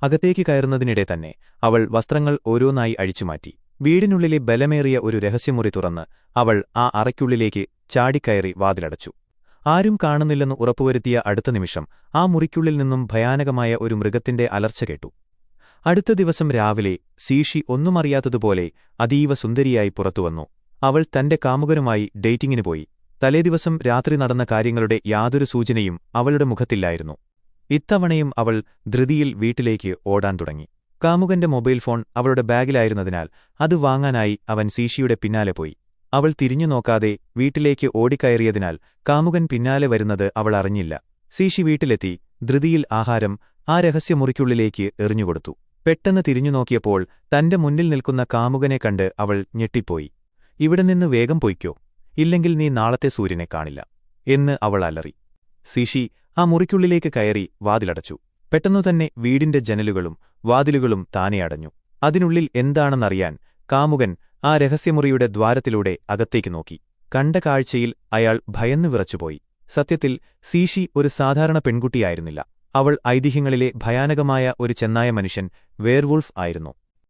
അകത്തേക്ക് കയറുന്നതിനിടെ തന്നെ അവൾ വസ്ത്രങ്ങൾ ഓരോന്നായി അഴിച്ചുമാറ്റി. വീടിനുള്ളിലെ ബലമേറിയ ഒരു രഹസ്യമുറി തുറന്ന് അവൾ ആ അറയ്ക്കുള്ളിലേക്ക് ചാടിക്കയറി വാതിലടച്ചു. ആരും കാണുന്നില്ലെന്ന് ഉറപ്പുവരുത്തിയ അടുത്ത നിമിഷം ആ മുറിക്കുള്ളിൽ നിന്നും ഭയാനകമായ ഒരു മൃഗത്തിന്റെ അലർച്ച കേട്ടു. അടുത്ത ദിവസം രാവിലെ സീഷി ഒന്നുമറിയാത്തതുപോലെ അതീവ സുന്ദരിയായി പുറത്തുവന്നു. അവൾ തന്റെ കാമുകനുമായി ഡേറ്റിംഗിന് പോയി. തലേദിവസം രാത്രി നടന്ന കാര്യങ്ങളുടെ യാതൊരു സൂചനയും അവളുടെ മുഖത്തില്ലായിരുന്നു. ഇത്തവണയും അവൾ ധൃതിയിൽ വീട്ടിലേക്ക് ഓടാൻ തുടങ്ങി. കാമുകന്റെ മൊബൈൽ ഫോൺ അവളുടെ ബാഗിലായിരുന്നതിനാൽ അത് വാങ്ങാനായി അവൻ സീഷിയുടെ പിന്നാലെ പോയി. അവൾ തിരിഞ്ഞു നോക്കാതെ വീട്ടിലേക്ക് ഓടിക്കയറിയതിനാൽ കാമുകൻ പിന്നാലെ വരുന്നത് അവൾ അറിഞ്ഞില്ല. സീഷി വീട്ടിലെത്തി ധൃതിയിൽ ആഹാരം ആ രഹസ്യമുറിക്കുള്ളിലേക്ക് എറിഞ്ഞുകൊടുത്തു. പെട്ടെന്ന് തിരിഞ്ഞു നോക്കിയപ്പോൾ തന്റെ മുന്നിൽ നിൽക്കുന്ന കാമുകനെ കണ്ട് അവൾ ഞെട്ടിപ്പോയി. ഇവിടെ നിന്ന് വേഗം പൊയ്ക്കോ, ഇല്ലെങ്കിൽ നീ നാളത്തെ സൂര്യനെ കാണില്ല എന്ന് അവൾ അലറി. സീഷി ആ മുറിക്കുള്ളിലേക്ക് കയറി വാതിലടച്ചു. പെട്ടെന്നുതന്നെ വീടിന്റെ ജനലുകളും വാതിലുകളും താനെ അടഞ്ഞു. അതിനുള്ളിൽ എന്താണെന്നറിയാൻ കാമുകൻ ആ രഹസ്യമുറിയുടെ ദ്വാരത്തിലൂടെ അകത്തേക്ക് നോക്കി. കണ്ട കാഴ്ചയിൽ അയാൾ ഭയന്നു വിറച്ചുപോയി. സത്യത്തിൽ സീഷി ഒരു സാധാരണ പെൺകുട്ടിയായിരുന്നില്ല. അവൾ ഐതിഹ്യങ്ങളിലെ ഭയാനകമായ ഒരു ചെന്നായ മനുഷ്യൻ വേർവുൾഫ് ആയിരുന്നു.